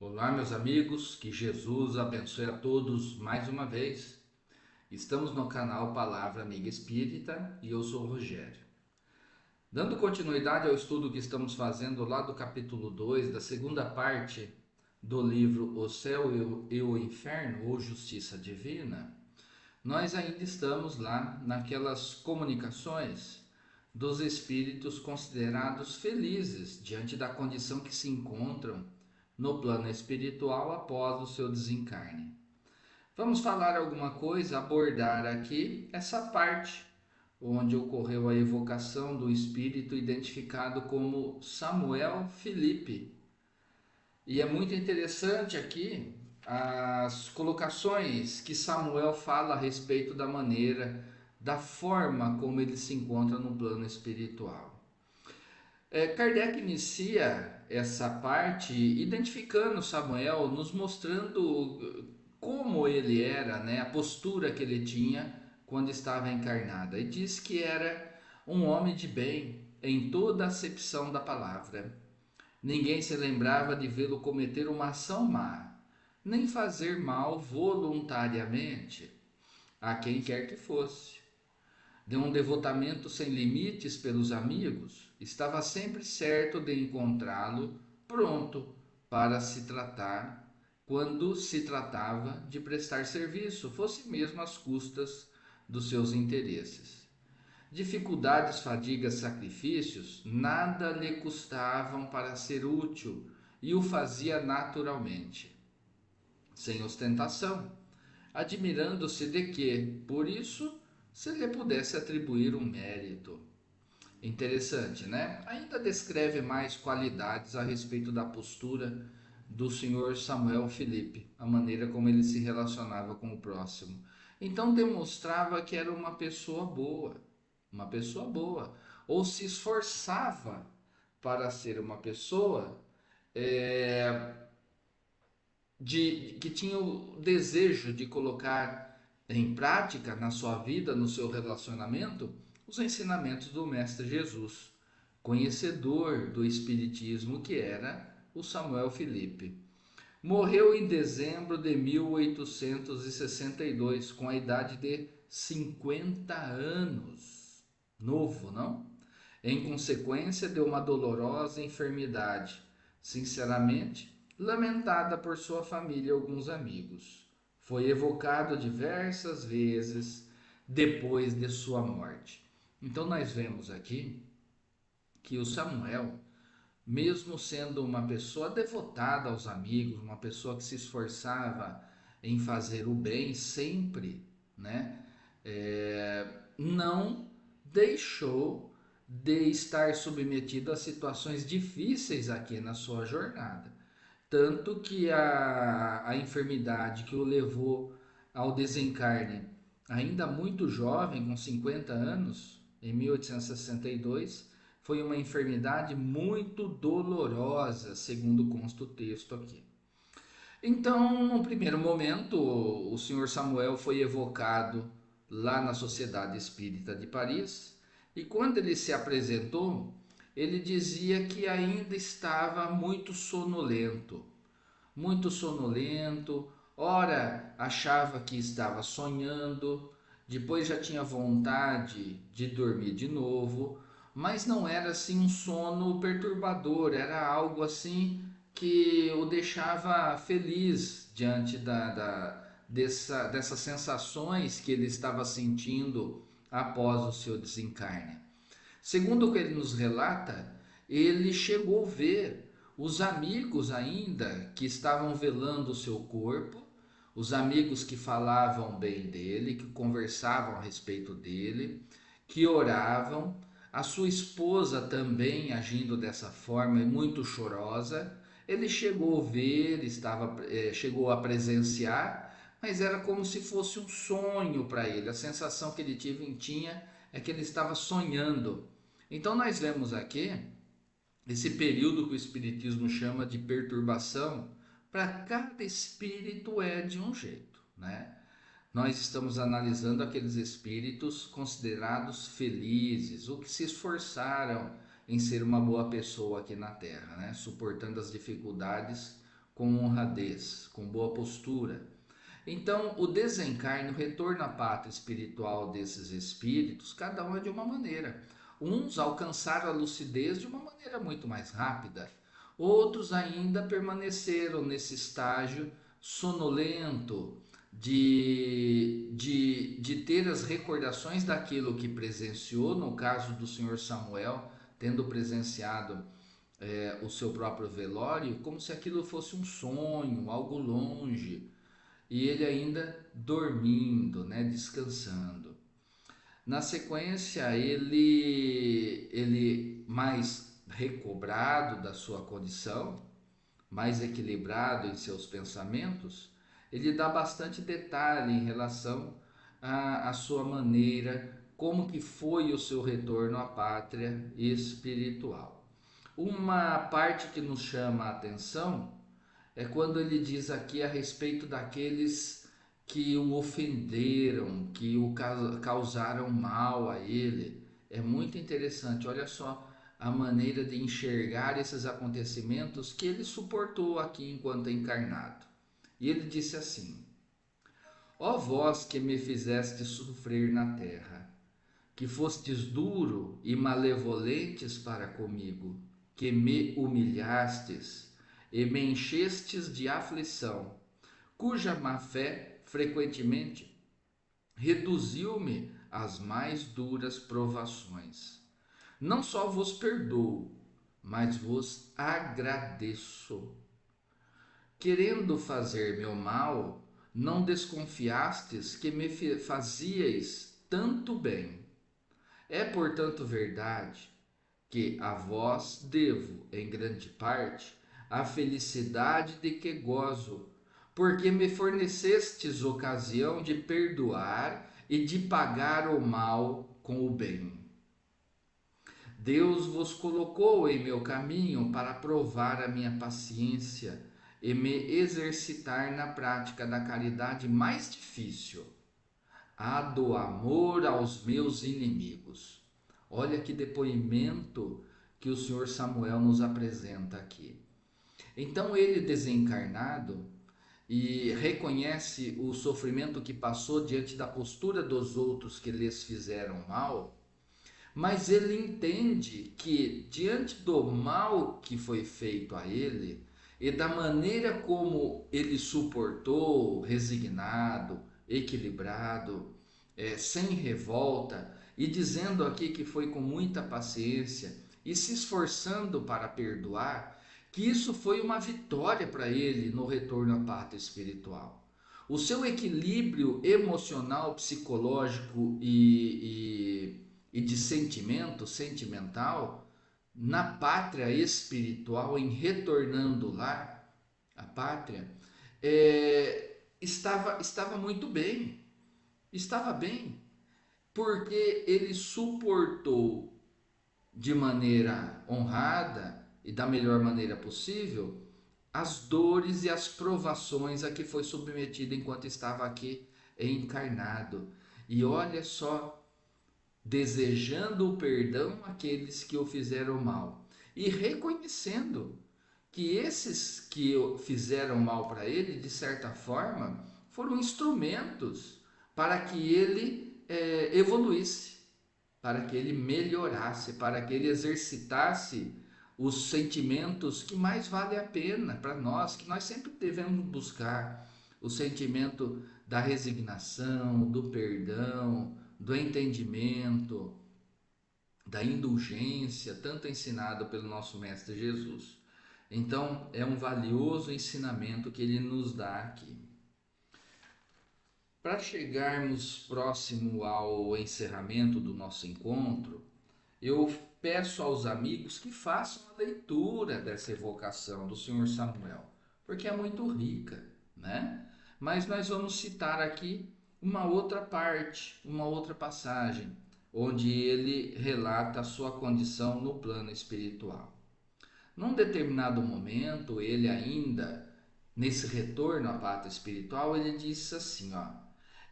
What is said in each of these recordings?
Olá, meus amigos, que Jesus abençoe a todos mais uma vez. Estamos no canal Palavra Amiga Espírita e eu sou o Rogério. Dando continuidade ao estudo que estamos fazendo lá do capítulo 2, da segunda parte do livro O Céu e o Inferno, ou Justiça Divina, nós ainda estamos lá naquelas comunicações dos espíritos considerados felizes diante da condição que se encontram no plano espiritual após o seu desencarne. Vamos falar alguma coisa, abordar aqui essa parte onde ocorreu a evocação do espírito identificado como Samuel Felipe. E é muito interessante aqui as colocações que Samuel fala a respeito da maneira, da forma como ele se encontra no plano espiritual. Kardec inicia essa parte identificando Samuel, nos mostrando como ele era, né, a postura que ele tinha quando estava encarnado. E diz que era um homem de bem em toda a acepção da palavra. Ninguém se lembrava de vê-lo cometer uma ação má, nem fazer mal voluntariamente a quem quer que fosse. De um devotamento sem limites pelos amigos, estava sempre certo de encontrá-lo pronto para se tratar quando se tratava de prestar serviço, fosse mesmo às custas dos seus interesses. Dificuldades, fadigas, sacrifícios, nada lhe custavam para ser útil e o fazia naturalmente, sem ostentação, admirando-se de que, por isso, se lhe pudesse atribuir um mérito. Interessante, né? Ainda descreve mais qualidades a respeito da postura do senhor Samuel Felipe, a maneira como ele se relacionava com o próximo. Então demonstrava que era uma pessoa boa, ou se esforçava para ser uma pessoa é, que tinha o desejo de colocar em prática na sua vida, no seu relacionamento, os ensinamentos do Mestre Jesus, conhecedor do Espiritismo que era o Samuel Felipe. Morreu em dezembro de 1862, com a idade de 50 anos. Novo, não? Em consequência de uma dolorosa enfermidade. Sinceramente, lamentada por sua família e alguns amigos. Foi evocado diversas vezes depois de sua morte. Então nós vemos aqui que o Samuel, mesmo sendo uma pessoa devotada aos amigos, uma pessoa que se esforçava em fazer o bem sempre, né? Não deixou de estar submetido a situações difíceis aqui na sua jornada. Tanto que a enfermidade que o levou ao desencarne, ainda muito jovem, com 50 anos, em 1862, foi uma enfermidade muito dolorosa, segundo consta o texto aqui. Então, num primeiro momento, o senhor Samuel foi evocado lá na Sociedade Espírita de Paris, e quando ele se apresentou, ele dizia que ainda estava muito sonolento, ora achava que estava sonhando, depois já tinha vontade de dormir de novo, mas não era assim um sono perturbador, era algo assim que o deixava feliz diante dessas sensações que ele estava sentindo após o seu desencarne. Segundo o que ele nos relata, ele chegou a ver os amigos ainda que estavam velando o seu corpo, os amigos que falavam bem dele, que conversavam a respeito dele, que oravam, a sua esposa também agindo dessa forma, muito chorosa. Ele chegou a ver, chegou a presenciar, mas era como se fosse um sonho para ele. A sensação que ele tinha é que ele estava sonhando. Então nós vemos aqui esse período que o Espiritismo chama de perturbação. Para cada espírito é de um jeito, né? Nós estamos analisando aqueles espíritos considerados felizes, ou que se esforçaram em ser uma boa pessoa aqui na Terra, né? Suportando as dificuldades com honradez, com boa postura. Então, o desencarne, o retorno à pátria espiritual desses espíritos, cada um é de uma maneira. Uns alcançaram a lucidez de uma maneira muito mais rápida, outros ainda permaneceram nesse estágio sonolento de ter as recordações daquilo que presenciou, no caso do senhor Samuel, tendo presenciado o seu próprio velório, como se aquilo fosse um sonho, algo longe, e ele ainda dormindo, né, descansando. Na sequência, ele mais recobrado da sua condição, mais equilibrado em seus pensamentos, ele dá bastante detalhe em relação à sua maneira, como que foi o seu retorno à pátria espiritual. Uma parte que nos chama a atenção é quando ele diz aqui a respeito daqueles que o ofenderam, que o causaram mal a ele. É muito interessante, olha só a maneira de enxergar esses acontecimentos que ele suportou aqui enquanto encarnado. E ele disse assim: ó vós que me fizestes sofrer na terra, que fostes duro e malevolentes para comigo, que me humilhastes e me enchestes de aflição, cuja má fé frequentemente reduziu-me às mais duras provações. Não só vos perdoo, mas vos agradeço. Querendo fazer meu mal, não desconfiastes que me fazíeis tanto bem. É, portanto, verdade que a vós devo, em grande parte, a felicidade de que gozo, porque me fornecestes ocasião de perdoar e de pagar o mal com o bem. Deus vos colocou em meu caminho para provar a minha paciência e me exercitar na prática da caridade mais difícil, a do amor aos meus inimigos. Olha que depoimento que o senhor Samuel nos apresenta aqui. Então ele desencarnado e reconhece o sofrimento que passou diante da postura dos outros que lhes fizeram mal, mas ele entende que diante do mal que foi feito a ele e da maneira como ele suportou, resignado, equilibrado, sem revolta, e dizendo aqui que foi com muita paciência e se esforçando para perdoar, que isso foi uma vitória para ele no retorno à pátria espiritual. O seu equilíbrio emocional, psicológico e de sentimento, sentimental, na pátria espiritual, em retornando lá, a pátria, estava muito bem, estava bem, porque ele suportou de maneira honrada e da melhor maneira possível as dores e as provações a que foi submetido enquanto estava aqui encarnado. E olha só, desejando o perdão àqueles que o fizeram mal e reconhecendo que esses que fizeram mal para ele, de certa forma, foram instrumentos para que ele evoluísse, para que ele melhorasse, para que ele exercitasse os sentimentos que mais vale a pena para nós, que nós sempre devemos buscar: o sentimento da resignação, do perdão, do entendimento, da indulgência, tanto ensinado pelo nosso Mestre Jesus. Então, é um valioso ensinamento que ele nos dá aqui. Para chegarmos próximo ao encerramento do nosso encontro, eu peço aos amigos que façam a leitura dessa evocação do Senhor Samuel, porque é muito rica, né? Mas nós vamos citar aqui uma outra parte, uma outra passagem, onde ele relata a sua condição no plano espiritual. Num determinado momento, ele ainda, nesse retorno à pátria espiritual, ele disse assim, ó: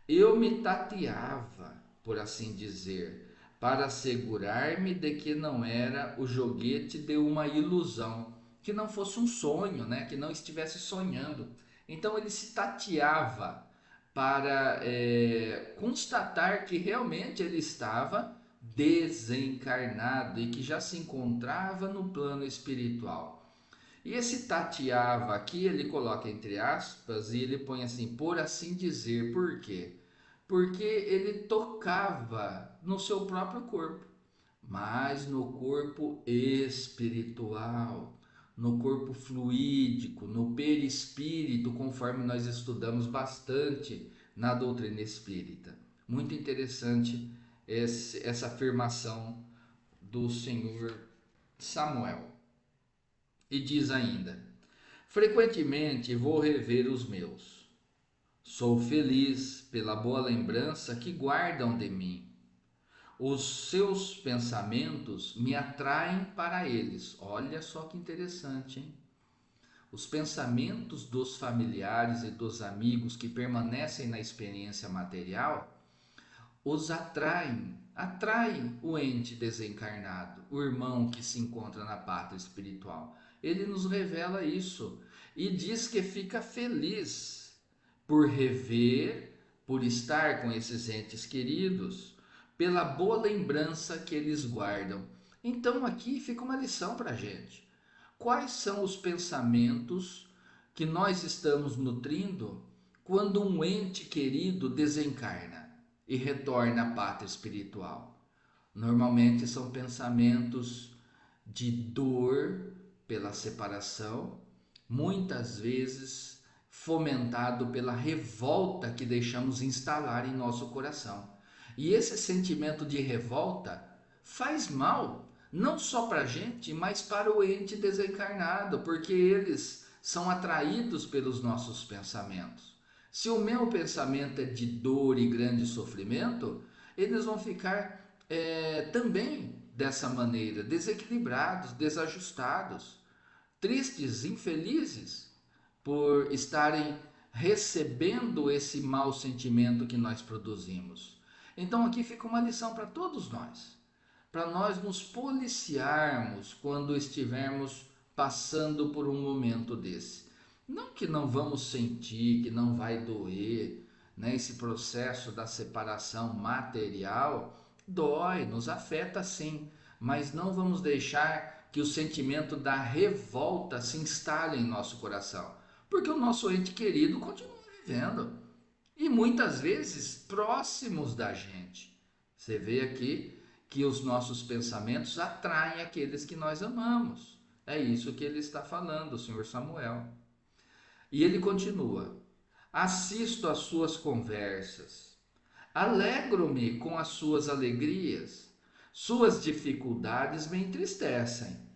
eu me tateava, por assim dizer, para assegurar-me de que não era o joguete de uma ilusão que não fosse um sonho, né? Que não estivesse sonhando. Então ele se tateava para constatar que realmente ele estava desencarnado e que já se encontrava no plano espiritual. E esse tateava aqui, ele coloca entre aspas e ele põe assim, por assim dizer. Por quê? Porque ele tocava no seu próprio corpo, mas no corpo espiritual, no corpo fluídico, no perispírito, conforme nós estudamos bastante na doutrina espírita. Muito interessante essa afirmação do senhor Samuel. E diz ainda: frequentemente vou rever os meus. Sou feliz pela boa lembrança que guardam de mim. Os seus pensamentos me atraem para eles. Olha só que interessante, hein? Os pensamentos dos familiares e dos amigos que permanecem na experiência material os atraem o ente desencarnado, o irmão que se encontra na pátria espiritual. Ele nos revela isso e diz que fica feliz por rever, por estar com esses entes queridos, pela boa lembrança que eles guardam. Então aqui fica uma lição para a gente. Quais são os pensamentos que nós estamos nutrindo quando um ente querido desencarna e retorna à pátria espiritual? Normalmente são pensamentos de dor pela separação, muitas vezes fomentado pela revolta que deixamos instalar em nosso coração. E esse sentimento de revolta faz mal, não só para a gente, mas para o ente desencarnado, porque eles são atraídos pelos nossos pensamentos. Se o meu pensamento é de dor e grande sofrimento, eles vão ficar também dessa maneira, desequilibrados, desajustados, tristes, infelizes, por estarem recebendo esse mau sentimento que nós produzimos. Então aqui fica uma lição para todos nós, para nós nos policiarmos quando estivermos passando por um momento desse. Não que não vamos sentir, que não vai doer, né? Esse processo da separação material dói, nos afeta sim, mas não vamos deixar que o sentimento da revolta se instale em nosso coração, porque o nosso ente querido continua vivendo e muitas vezes próximos da gente. Você vê aqui que os nossos pensamentos atraem aqueles que nós amamos. É isso que ele está falando, o senhor Samuel. E ele continua: assisto às suas conversas, alegro-me com as suas alegrias, suas dificuldades me entristecem.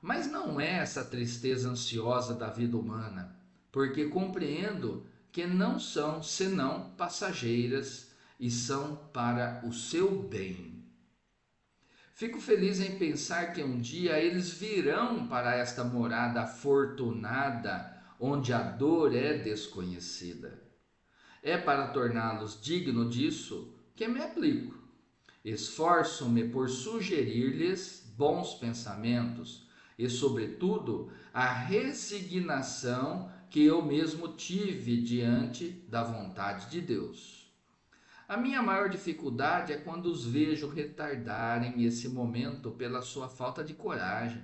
Mas não é essa tristeza ansiosa da vida humana, porque compreendo que não são senão passageiras e são para o seu bem. Fico feliz em pensar que um dia eles virão para esta morada afortunada, onde a dor é desconhecida. É para torná-los dignos disso que me aplico. Esforço-me por sugerir-lhes bons pensamentos e, sobretudo, a resignação que eu mesmo tive diante da vontade de Deus. A minha maior dificuldade é quando os vejo retardarem esse momento pela sua falta de coragem,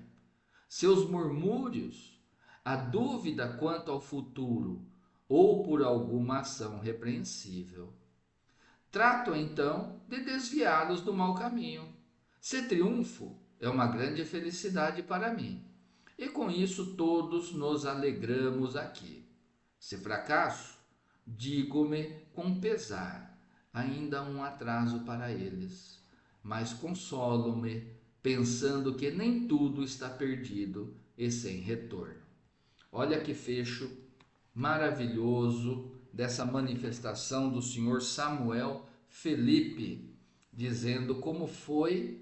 seus murmúrios, a dúvida quanto ao futuro ou por alguma ação repreensível. Trato então de desviá-los do mau caminho. Se triunfo, é uma grande felicidade para mim, e com isso todos nos alegramos aqui. Se fracasso, digo-me com pesar, ainda há um atraso para eles, mas consolo-me pensando que nem tudo está perdido e sem retorno. Olha que fecho maravilhoso dessa manifestação do senhor Samuel Felipe, dizendo como foi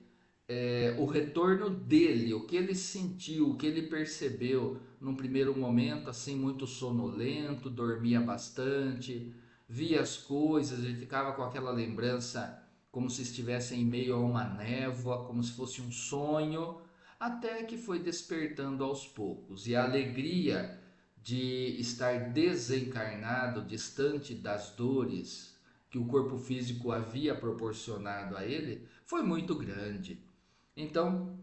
o retorno dele, o que ele sentiu, o que ele percebeu num primeiro momento, assim, muito sonolento, dormia bastante, via as coisas e ficava com aquela lembrança como se estivesse em meio a uma névoa, como se fosse um sonho, até que foi despertando aos poucos. E a alegria de estar desencarnado, distante das dores que o corpo físico havia proporcionado a ele, foi muito grande. Então,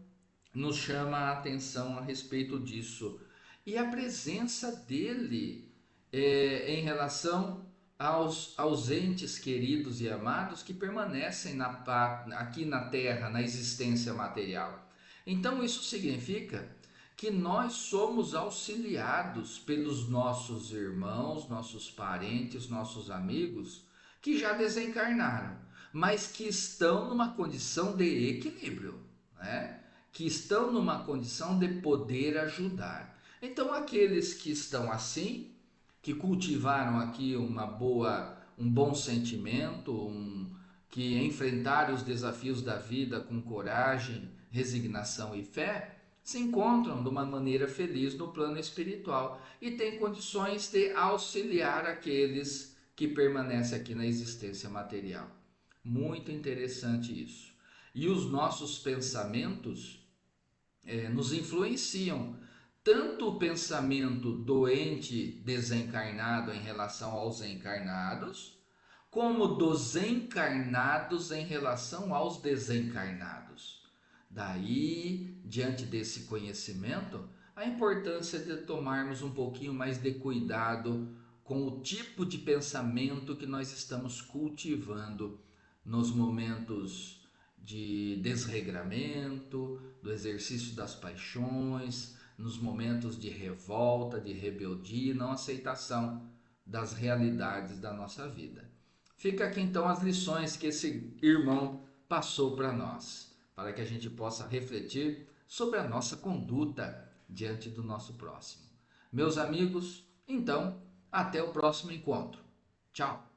nos chama a atenção a respeito disso. E a presença dele em relação aos entes queridos e amados que permanecem aqui na Terra, na existência material. Então, isso significa que nós somos auxiliados pelos nossos irmãos, nossos parentes, nossos amigos que já desencarnaram, mas que estão numa condição de equilíbrio, né? Que estão numa condição de poder ajudar. Então, aqueles que estão assim, que cultivaram aqui um bom sentimento, que enfrentaram os desafios da vida com coragem, resignação e fé, se encontram de uma maneira feliz no plano espiritual e têm condições de auxiliar aqueles que permanecem aqui na existência material. Muito interessante isso. E os nossos pensamentos nos influenciam, tanto o pensamento doente desencarnado em relação aos encarnados, como dos encarnados em relação aos desencarnados. Daí, diante desse conhecimento, a importância de tomarmos um pouquinho mais de cuidado com o tipo de pensamento que nós estamos cultivando nos momentos de desregramento, do exercício das paixões, nos momentos de revolta, de rebeldia e não aceitação das realidades da nossa vida. Fica aqui então as lições que esse irmão passou para nós, para que a gente possa refletir sobre a nossa conduta diante do nosso próximo. Meus amigos, então, até o próximo encontro. Tchau!